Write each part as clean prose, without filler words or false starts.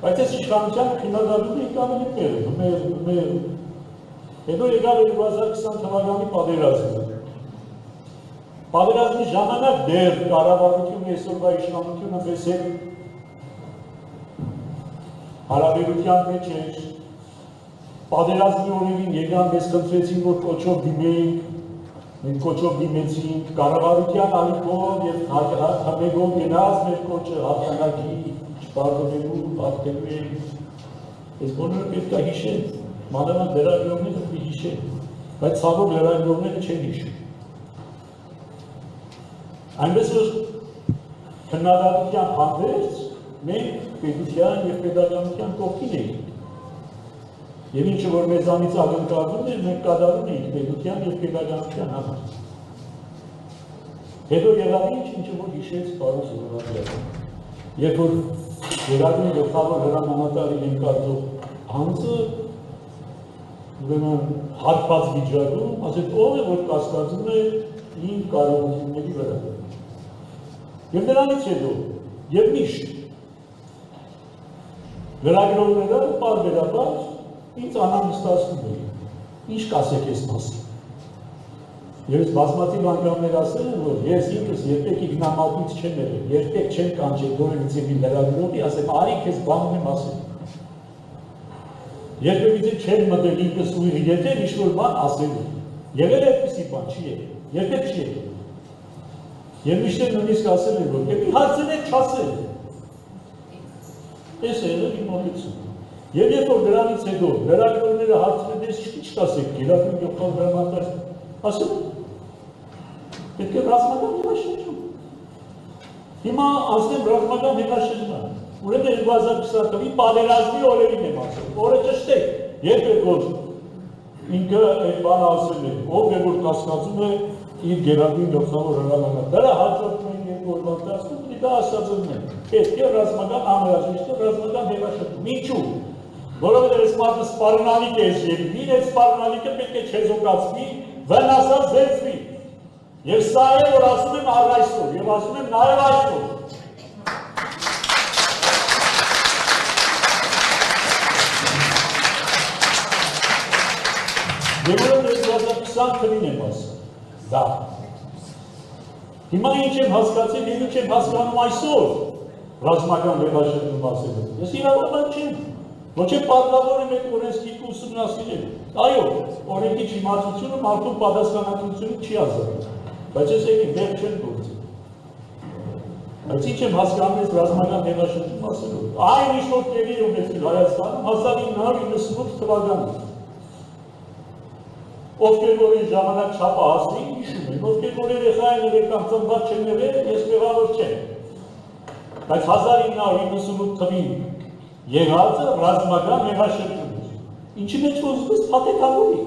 Բայց այս իշխանության քննադատում ենք ավելի մեր հետո եկավ 2020 թվականի պատերազմը։ Պատերազմի ժամանակ դեռ կառավարությունը այսօրվա իշխանությունը մեզ հետ հարաբերության մեջ էր, պատերազմի օրերին եկան մեզ խնդրեցին, որ կոչով դիմենք, մենք կոչով դիմեցինք, կառավարության ալիքով և հմեգով գնաց մեր կոչը հաղթանակի չպարտոնելու, հաղթելու ենք, այս բոլորը պետք է հիշեն, մանավանդ լրագրողները պետք է հիշեն, բայց ցավոք լրագրողները չեն հիշում։ Այնպես որ քննադատության հանդերձ մենք պետության և պետականության կողքին էինք։ Եվ ինչը որ մեզանից ակնկալվում էր, մենք կատարում էինք պետության և պետականության համար։ Հետո եղավ ինչը որ հիշեց պարոն Զոհրաբյանը։ Երբ որ Գերագույն գլխավոր հրամանատարի ներկայացող անձը ուրեմն հարբած վիճակում, ասեց ով է որ կասկածում է իմ կարողությունների վրա։ Եվ նրանից հետո, և միշտ լրագրողները պարբերաբար ինձ անհանգստացնում էին, ինչ կասեք այս մասին։ Եվ ես բազմաթիվ անգամներ ասել եմ, որ ես ինքս երբեք իգնամատից չեմ եղել, երբեք չեմ կանչել որևիցե մի լրագրողի, ասեմ արի քեզ բանում եմ ասել։ Երբևիցե չեմ մտել ինքս ուղիղ եթեր ինչ-որ բան ասելու։ Եղել է այդպիսի բան, չի եղել, երբեք չի եղել։ Եվ միշտ նույնիսկ ասել եմ, որ եթե հարցնեք չասել։ Այս է եղել իմ մոտեցումը։ Եվ երբ որ դրանից հետո լրագրողները հարցրել ես ինչ կասեք, Գերագույն գլխավոր հրամանատար, ասում եմ, պետք է ռազմական հետաշրջում։ Հիմա ասեմ ռազմական հետաշրջման։ Ուրեմն 2020 թվականի պատերազմի օրերին եմ ասում, օրը ճշտեք, երբ է որ ինքը այդ բանը ասել է, ով է որ կասկածում է իր Գերագույն գլխավոր հրամանատարը, հաջորդում են երկու օրվա ընթացքում պիտի դա ասածնեն։ Պետք է ռազմական անհրաժեշտ ռազմական հետաշրջում։ Ինչու՞։ Որովհետև այս մարդը սպառնալիք է երևին, այս սպառնալիքը պետք է չեզոքացվի, վնասած զերծվի։ Եվ սա է, որ ասում եմ առ այսօր, և ասում եմ նաև այսօր։ Եվ որով 2020 թվին եմ ասում, դա։ Հիմա ինչ եմ հասկացել և ինչ եմ հասկանում այսօր ռազմական հետաշրջում ասելով։ Ես իրավաբան չեմ, ոչ է պարտավոր եմ այդ օրենսգիրքը ուսումնասիրել։ Այո, օրենքի չիմացությունը մարդու պատասխանատվությունը չի ազատում, բայց ես եկի դեռ չեմ գործել։ Բայց ինչ եմ հասկանում ես ռազմական հետաշրջում ասելով։ Այն ինչ որ տեղի ունեցել Հայաստանում 1998 թվականին։ Ովքեր որ այն ժամանակ չափը հասնեին, հիշում են, ովքեր որ երեխա են եղել կամ ծնված չեն եղել, ես մեղավոր չեմ։ Բայց 1998 թվին եղածը ռազմական հետաշրջում էր, ինչի մեջ ոզվեց փաթեթավորի։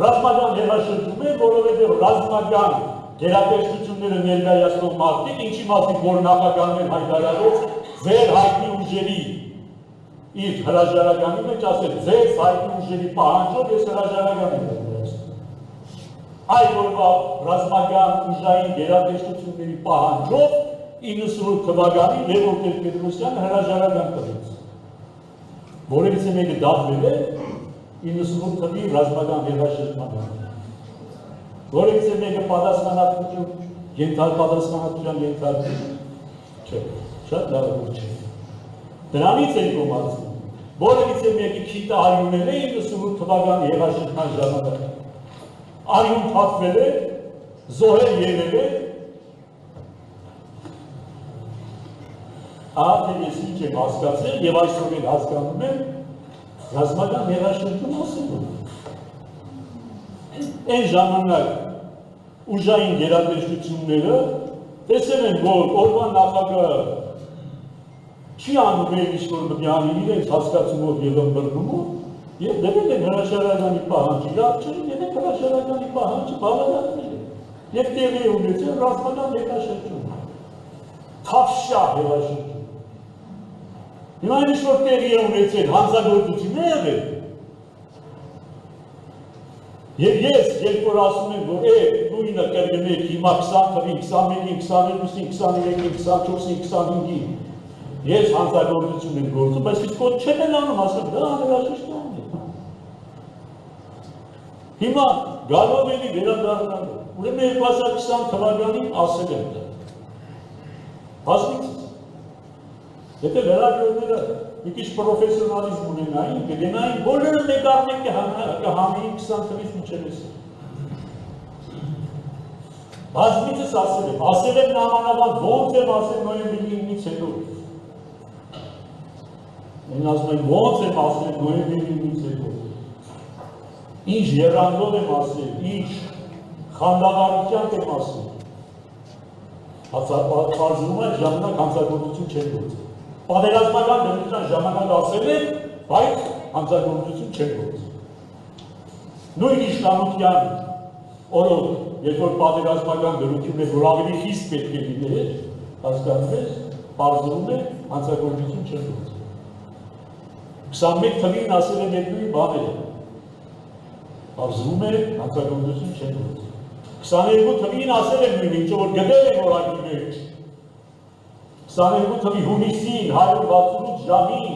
Ռազմական հետաշրջում է, որովհետև ռազմական գերատեսչությունները ներկայացնող մարդիկ, ինչի մասին որ նախագահներ հայտարարեց ձեր հայտնի ուժերի իր հրաժարականի մեջ ասել ձեր հայտնի ուժերի պահանջով ես հրաժարական եմ ներկայացնում։ Այ որվա ռազմական ուժային գերատեսչությունների պահանջով 98 թվականին Լևոն Տեր-Պետրոսյանը հրաժարական տվեց։ Որևիցե մեկը դատվել է 98 թվի ռազմական հետաշրջման համար։ Որևիցե մեկը պատասխանատվության ենթարկվում չէ, շատ լավ չէ։ Դրանից են կոմացնում։ Որևիցե մեկի քիթը արյունել է 98 թվականի հետաշրջման ժամանակ։ Արյուն թափվել է, զոհեր եղել է։ Ահա ես ինչ եմ հասկացել և այսօր էլ հասկանում եմ ռազմական հետաշրջում ասելով։ Այն ժամանակ ուժային գերատեսչությունները տեսել են, որ օրվա նախագահը չի անում էլ ինչ-որ մտյանի իրենց հասկացումով և ըմբռնումով և դրել են հրաժարականի պահանջը, լավ չէ, դրել հրաժարականի պահանջը բավականացնել է և տեղի է ունեցել ռազմական հետաշրջում, թավշյա հետաշրջում։ Հիմա ինչ-որ տեղի է ունեցել հանձնագործություն է եղել։ Եվ ես, երբ որ ասում եմ, որ նույնը կրկնեք հիմա 20 թվին, 21-ին, 22-ին, 23-ին, 24-ին, 25-ին, Ես հանցագործություն եմ գործում, բայց իսկ ոտ չեն էլ անում, ասում, դա անհրաժեշտ է։ Հիմա գալով էլի վերադառնալու, ուրեմն 2020 թվականին ասել եմ դա։ Բազմիցս։ Եթե լրագրողները մի քիչ պրոֆեսիոնալիզմ ունենային, կգնային, բոլորը մեկ առ մեկ կհանեին 20 թվականից մինչև այսօր։ Բազմիցս ասել եմ նամանավանդ ոնց եմ ասել նոյեմբերի 9-ից հետո։ Են ասում են ոնց եմ ասել նոյեմբերի 9-ից հետո։ Ինչ եռանդով եմ ասել, ինչ խանդավառությամբ եմ ասել։ Պարզվում է ժամանակ հանցագործություն չեն գործել։ Պատերազմական դրության ժամանակ ասել են, բայց հանցագործություն չեն գործել։ Նույն իշխանության օրոք, երբ որ պատերազմական դրություն է, որ ավելի խիստ պետք է լիներ, հասկանում ես, պարզվում է հանցագործություն չեն գործել։ 21 թվականին ասել են երկրի բաները։ Պարզվում է հանցագործություն չեն գործել։ 22 թվականին ասել են նույն ինչը, որ գտել են օրակի մեջ։ 22 թվականի հունիսին 168 ժամին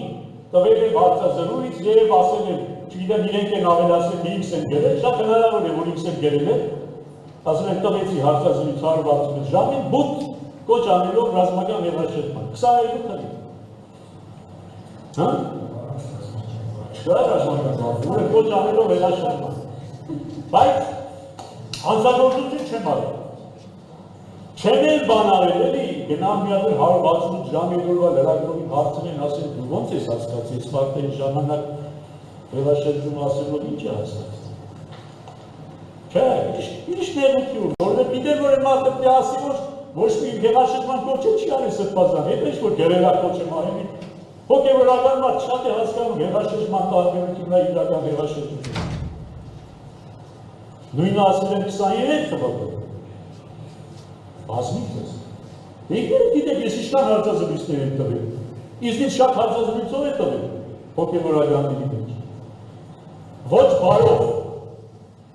տվել եմ հարցազրույց եւ ասել եմ, չգիտեմ իրենք են ավելացրել թե X են գրել, շատ հնարավոր է որ X են գրել է, ասել եմ տվեցի հարցազրույց 168 ժամին, բուտ կոչ անելով ռազմական հեղաշրջման, 22 թվականի։ Հա? Չկա ռազմական հեղաշրջման, կոչ անելով հեղաշրջման, բայց հանցագործություն չեմ արել։ Չեն էլ բան արել էլի, գնամ մի հատ 168 ժամ ետորվա լրագրողին հարցրին, ասեն դու ոնց ես հասկացել, այս ֆակտերի ժամանակ հեղաշրջում ասելով ինչ է հասկացել։ Չէ, ինչ ներություն, որովհետև գիտեր որ եմ ասել դե ասի որ ոչ մի հեղաշրջման կոչ չի արել սրբազան, հետո ինչ որ գերելա կոչ եմ արել։ Հոգևորական մարդ շատ է հասկանում հեղաշրջման տարբերությունն իրական հեղաշրջություն։ Նույնը ասել եմ 23 թվականին։ Բազմիցս։ Եկեք գիտեք, ես ինչքան հարցազրույցներ եմ տվել։ Իսկ շատ հարցազրույցով է տվել հոգևորականների մեջ։ Ոչ բարով։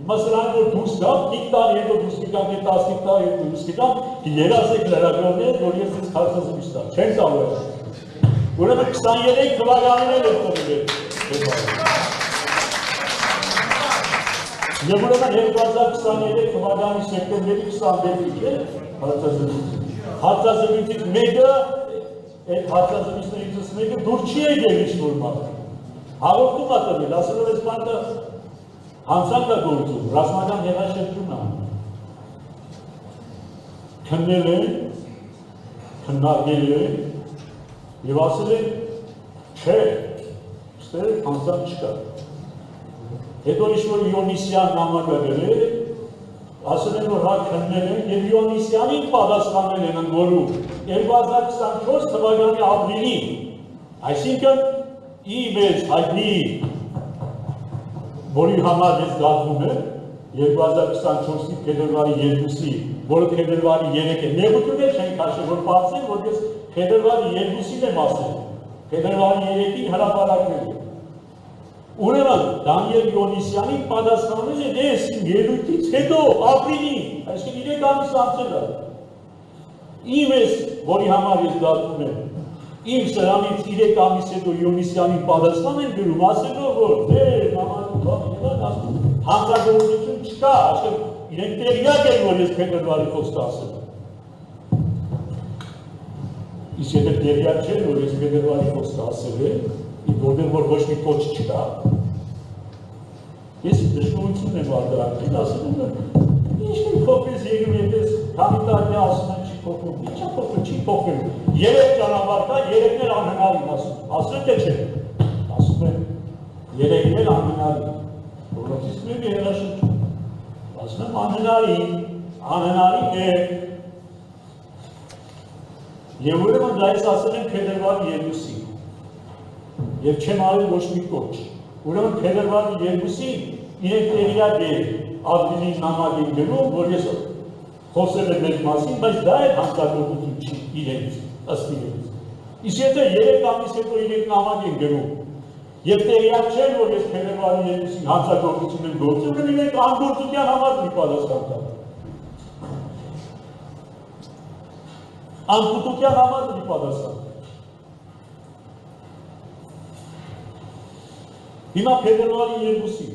Հիմա սրանք որ դուրս գան, 5 տարի հետո դուրս գան, 15 տարի հետո դուրս գան, երազեք լրագրողներ, որ ես ես հարցազրույց տամ։ Չեն տալու։ Ուրեմն 23 թվականին էլ եմ տվել։ Եվ ուրեմն 2023 թվականի սեպտեմբերի 21-ին է հարցազրույցից մեկը, այդ հարցազրույցներից մեկը դուր չի եկել ինչ-որ մարդ։ Հաղորդում է տվել, ասելով այս մարդը հանցանք է գործում, ռազմական հեղաշրջում է անում։ Քննել են, քննարկել են և ասել են, չէ, ստեր հանցանք չկա։ Հետո ինչ-որ Իոնիսյան նամակը գրել, ասել են, որ հա քննել են և Իոնիսյանին պատասխանել են ընկորում 2024 թվականի ապրիլին, այսինքն մեզ հայտնի, որի համար ես դատվում եմ 2024-ի փետրվարի 2-ի, որը փետրվարի 3 է, նեղություններ չեն քաշել, որ բացեն, որ ես փետրվարի 2-ին եմ ասել, փետրվարի 3-ին հրապարակվել եմ։ Ուրեմն Դանիել Իոնիսյանին պատասխանել է ես իմ ելույթից հետո ապրիլին, այսինքն 3 ամիս անցել է։ Իմ ես, որի համար ես դատվում եմ, իմ սրանից 3 ամիս հետո Իոնիսյանին պատասխան են գրում, ասելով որ հանցագործություն չկա, այսինքն իրենք տեղյակ են, որ ես փետրվարի խոսքը ասել եմ։ Իսկ եթե տեղյակ չեն, որ ես փետրվարի խոսքը ասել եմ, որտեղ որ ոչ մի կոչ չկա, ես դժգոհություն եմ արտահայտել, ասում եմ, ինչ մի փոխվեց եկում, եթե քանի տարի ասում եմ չի փոխվում, ինչա փոխվում, չի փոխվում, 3 ճանապարհ կա, 3-ն էլ անհնարին ասում թե չէ, ասում եմ, 3-ն էլ անհնարին, որովհետև մեկը հեղաշրջում, ասում եմ անհնարին է, և ուրեմն դա ես ասել եմ փետրվարի 2-ին, և չեմ արել ոչ մի կոչ, ուրեմն փետրվարի 2-ին իրենք տեղյակ է ապրիլի նամակ են գրում, որ ես խոսել եմ մեր մասին, բայց դա էլ հանցագործություն չի իրենց, ըստ իրենց։ Իսկ եթե 3 ամիս հետո իրենք նամակ են գրում, և տեղյակ չեն, որ ես փետրվարի 2-ին հանցագործություն եմ գործել, ուրեմն իրենք անգործության համար մի պատասխան տան։ Անկուտության համար մի պատասխան։ Հիմա փետրվարի 2-ի։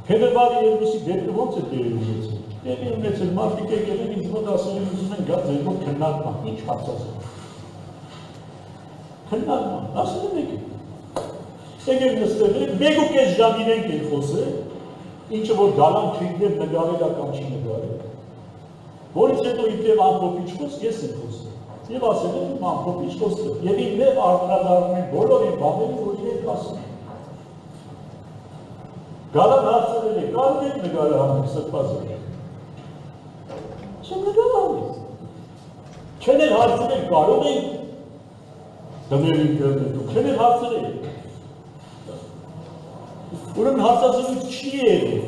Փետրվարի 2-ի դեպքը ո՞նց է տեղի ունեցել։ Տեղի ունեցել մարդիկ եկել են ինձ մոտ ասել են ուզում են գա ձեր մոտ քննարկման, ինչ հարցազրույց։ Քննարկման, ասել եմ եկեք։ Եկեք նստել եք, 1.5 ժամ իրենք են խոսել, ինչը որ գալան չիգներ նգարել կամ չի նգարել։ Որից հետո իբրև ամփոփիչ խոսք ես եմ խոսել։ Եվ ասել եմ ամփոփիչ խոսքը։ Եվ իբրև արտադրում են բոլոր այն բաները, որ իրենք ասում են։ Գալան հարցրել է, կարող եք նգարել համեք սրբազան։ Չեմ նգարել։ Չեն էլ հարցրել, կարող եք դնել ինտերնետում, չեն էլ հարցրել։ Ուրեմն հարցազրույց չի եղել։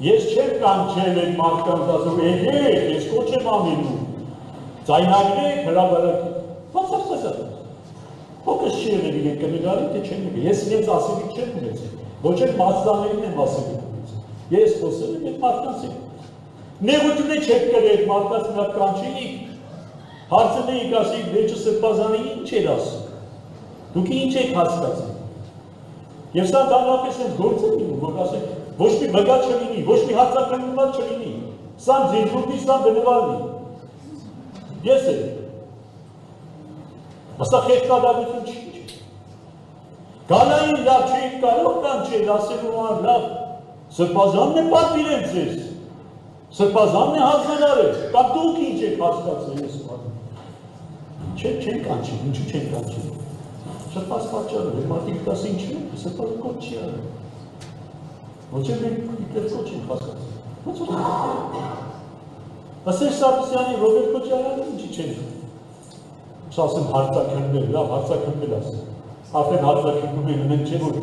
Ես չեմ կանչել այդ մարդկանց ասում, եկեք, ես կոչ եմ անելու, ձայնագրեք, հրապարակեք, բացարձակ։ Հոգս չի եղել իրենք կնգարի, թե չեն նգարի, ես իրենց ասելիք չեմ ունեցել, ոչ էլ մասնաներին եմ ասելիք ունեցել, ես խոսել եմ այդ մարդկանց եմ։ Նեղությունը չեք կրել այդ մարդկանց նա կանչեիք, հարցնեիք ասեիք, վեճը սրբազանի ինչ էր ասում, դուք ինչ եք հասկացել։ Եվ սա դառնապես են գործ են լինում, որ ասեք, ոչ մի բգա չլինի, ոչ մի հարձակրնված չլինի, սա ձեզուտի, սա բնվարնի։ Ես եմ։ Սա խեղճադատություն չի։ Գալային լավ չէիք կարող կանչել, ասելու ան լավ, սրբազանն է պատվիրել ձեզ, սրբազանն է հանձնարարել, կամ դուք ինչ եք հասկացել ես ան։ Չեն կանչել, ինչու չեն կանչել։ Սրբազ պատճառը, որ մարդիկ դասը ինչ է, սրբազը կոչ չի արել։ Ոչ է մենք իպեր կոչ ենք հասկացել։ Ոնց որ Ասեր Սարգսյանի Ռոբերտ Քոչարյանը ինչի չեն։ Ասեմ հարցաքննել, լավ հարցաքննել ասեմ։ Արդեն հարցաքննում են, մենք չէ որ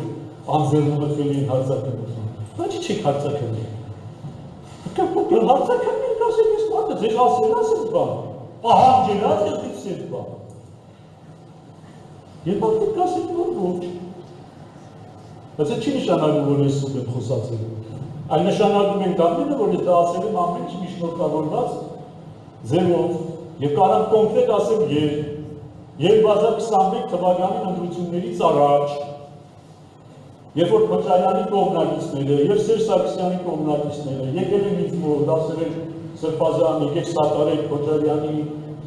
անձեռնմտվել են հարցաքննում։ Ինչի չեք հարցաքննել։ Դուք հարցաքննել ասեք ես մարդը ձեզ ասել բան։ Պահանջելած ես դիցել բան։ Եվ մարդիկ կասեն որ ոչ։ Բայց չի նշանակում, որ ես սուտ եմ խոսացել։ Այլ նշանակում ենք դառնելը, որ ես դա ասել եմ ամեն ինչ միջնորդավորված ձևով եւ կարող կոնկրետ ասեմ 2021 թվականի ընտրություններից առաջ, երբ որ Քոչարյանի կողմնակիցները եւ Սերժ Սարգսյանի կողմնակիցները եկել են ինձ մոտ ասել են սրբազան, եկեք սատարեք Քոչարյանի,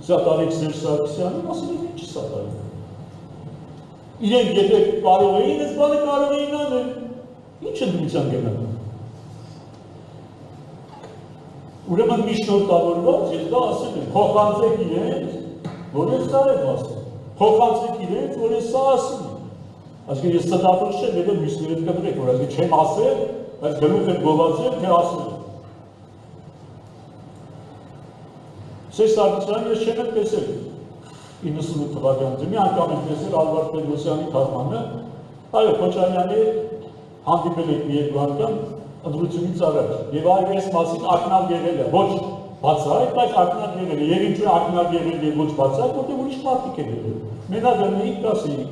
սատարեք Սերժ Սարգսյանին, ասել են ինչ սատարեք։ Իրենք եթե կարող էին, այս բանը կարող էին անել, ինչ ընդրության գնալու։ Ուրեմն միջնորդավորված, ես դա ասել եմ, փոխանցեք իրենց, որ ես դա եմ ասել, փոխանցեք իրենց, որ ես սա ասել եմ։ Այսինքն ես ստատուս չեմ, եթե մյուսները կտրեք, որ այսինքն չեմ ասել, բայց գլուխ եմ գովացել, թե ասել եմ։ Սերժ Սարգսյանը ես չեմ տեսել 98 թվականից, մի անգամ եմ տեսել Ալվարդ Պետրոսյանի թարգմանը, այո, Քոչարյանի հանդիպել եք մի երկու անգամ ընտրությունից առաջ, եւ այո այս մասին ակնավ եղել է, ոչ բացահայտ, բայց ակնավ եղել է, եւ ինչու ակնավ եղել եւ ոչ բացահայտ, որտեղ ուրիշ մարդիկ են եղել։ Մենակ դրանից կասեիք,